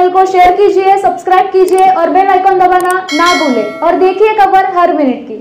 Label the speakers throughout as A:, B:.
A: Channel को share कीजिए, subscribe कीजिए और बेल आइकन दबाना ना भूलें और देखिए खबर हर मिनट की।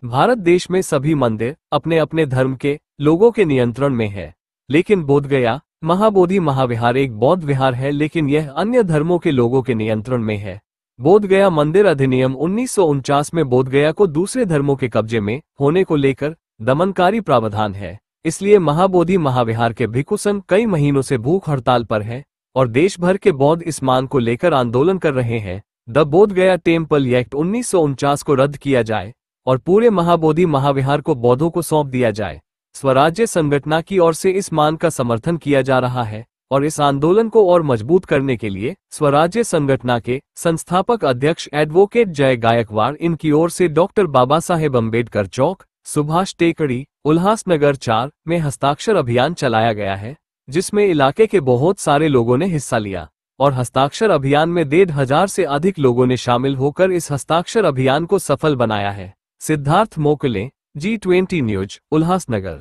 B: भारत देश में सभी मंदिर अपने अपने धर्म के लोगों के नियंत्रण में है, लेकिन बोधगया महाबोधि महाविहार एक बौद्ध विहार है, लेकिन यह अन्य धर्मों के लोगों के नियंत्रण में है। बोधगया मंदिर अधिनियम 1949 में बोधगया को दूसरे धर्मों के कब्जे में होने को लेकर दमनकारी प्रावधान है। इसलिए महाबोधि महाविहार के भिक्षु संघ कई महीनों से भूख हड़ताल पर है और देश भर के बौद्ध इस मांग को लेकर आंदोलन कर रहे हैं। द बोधगया टेम्पल एक्ट 1949 को रद्द किया जाए और पूरे महाबोधि महाविहार को बौद्धों को सौंप दिया जाए। स्वराज्य संगठन की ओर से इस मांग का समर्थन किया जा रहा है और इस आंदोलन को और मजबूत करने के लिए स्वराज्य संगठन के संस्थापक अध्यक्ष एडवोकेट जय गायकवाड़ इनकी or say doctor Baba Saheb Ambedkar चौक, सुभाष टेकड़ी, उल्लासनगर 4 में हस्ताक्षर अभियान चलाया गया है, जिसमें इलाके के बहुत सारे लोगों ने हिस्सा लिया और हस्ताक्षर अभियान में 1,500 से अधिक लोगों ने शामिल होकर इस हस्ताक्षर अभियान को सफल बनाया है। Siddharth Mokle, G20 news, Ulhasnagar.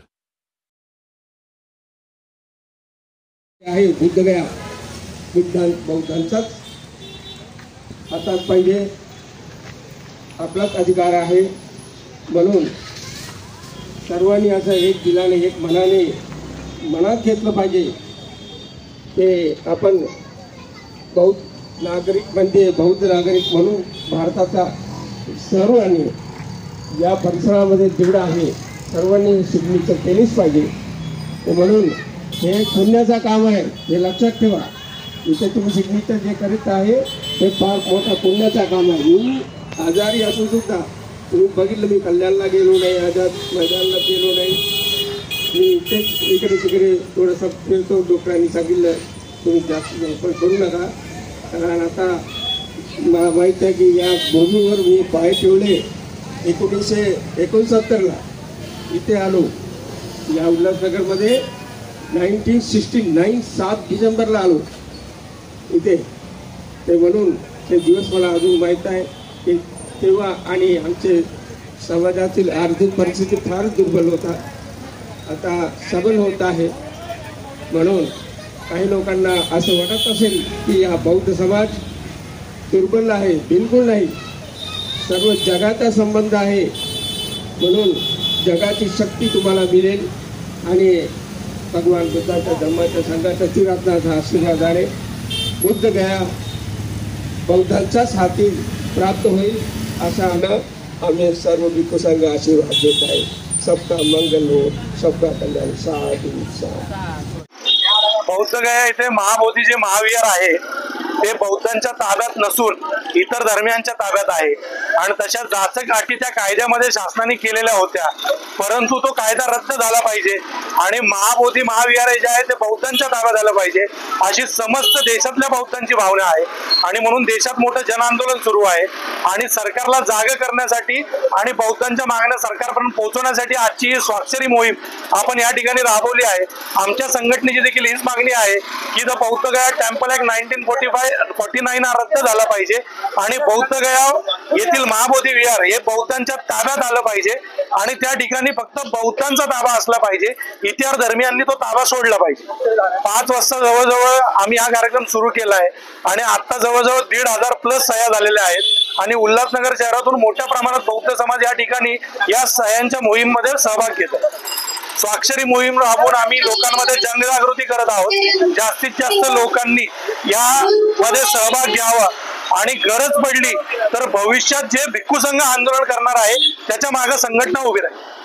C: आहे बोधगया बौद्धांचाच हातात पाहिजे, आपलाच अधिकार आहे, म्हणून सर्वांनी असं एक दिलाने एक मनात घेतलं पाहिजे की आपण बौद्ध नागरिक म्हणून भारताचा सर्वांनी या परिसरामध्ये जेवढा आहे सर्वांनी सिग्नेचर केलीच पाहिजे। म्हणून हे पुण्याचं काम आहे, हे लक्षात ठेवा। इथे तुम्ही सिग्नेचर जे करीत आहे ते फार मोठा पुण्याचं काम आहे। मी आजारी असून सुद्धा तुम्ही बघितलं, मी कल्याणला गेलो नाही, आझाद मैदानला गेलो नाही, मी इथेच इकडे तिकडे थोडंसं फिरतो। डॉक्टरांनी सांगितलं तुम्ही जास्त वापर करू नका, कारण आता मला माहीत आहे की या भूमीवर मी पाय ठेवले 1969ला इथे आलो, या उल्हासनगरमध्ये 1969 7 डिसेंबरला आलो इथे। ते म्हणून ते दिवस मला अजून माहीत आहे की तेव्हा आणि आमचे समाजातील आर्थिक परिस्थिती फारच दुर्बल होता, आता सबल होत आहे। म्हणून काही लोकांना असं वाटत असेल की हा बौद्ध समाज दुर्बल आहे, बिलकुल नाही, सर्व जगाचा संबंध आहे, म्हणून जगाची शक्ती तुम्हाला मिळेल आणि भगवान बुद्धाच्या धम्माच्या संघाच्या चिरात्नाचा आशीर्वाद आहे। बोधगया बौद्धांच्याच हाती प्राप्त होईल असा आम्ही सर्व भिक्खू संघ आशीर्वाद देत आहे। सबका मंगल हो, सबका कल्याण। साधु साधु।
D: बोधगया इथे महाबोधीचे महाविहार आहे ते बौद्धांच्या ताब्यात नसून इतर धर्मियांच्या ताब्यात आहे आणि तशा जाचक अटी त्या कायद्यामध्ये शासनाने केलेल्या होत्या, परंतु तो कायदा रद्द झाला पाहिजे आणि महाबोधी महाविहार जे आहे ते बौद्धांच्या ताब्यात आलं पाहिजे अशी समस्त देशातल्या बौद्धांची भावना आहे। आणि म्हणून देशात मोठं जनआंदोलन सुरू आहे आणि सरकारला जाग करण्यासाठी आणि बौद्धांच्या मागण्या सरकारपर्यंत पोहोचवण्यासाठी आजची ही स्वाक्षरी मोहीम आपण या ठिकाणी राबवली आहे। आमच्या संघटनेची देखील हीच मागणी आहे की द बोधगया टेम्पल ऍक्ट 1949 हा रद्द झाला पाहिजे आणि बोधगया येथील महाबोधी विहार हे बौद्धांच्या ताब्यात आलं पाहिजे आणि त्या ठिकाणी फक्त बौद्धांचा ताबा असला पाहिजे, इतर धर्मियांनी तो ताबा सोडला पाहिजे। 5 वाजता जवळजवळ आम्ही हा कार्यक्रम सुरू केला आहे आणि आता जवळजवळ 1,500+ सह्या झालेल्या आहेत आणि उल्हासनगर शहरातून मोठ्या प्रमाणात बौद्ध समाज या ठिकाणी या सह्यांच्या मोहीममध्ये सहभाग घेतो। स्वाक्षरी मोहीम राबवून आम्ही लोकांमध्ये जनजागृती करत आहोत। जास्तीत जास्त लोकांनी यामध्ये सहभाग घ्यावा आणि गरज पडली तर भविष्यात जे भिक्खू संघ आंदोलन करणार आहे त्याच्या मागे संघटना उभी राहील।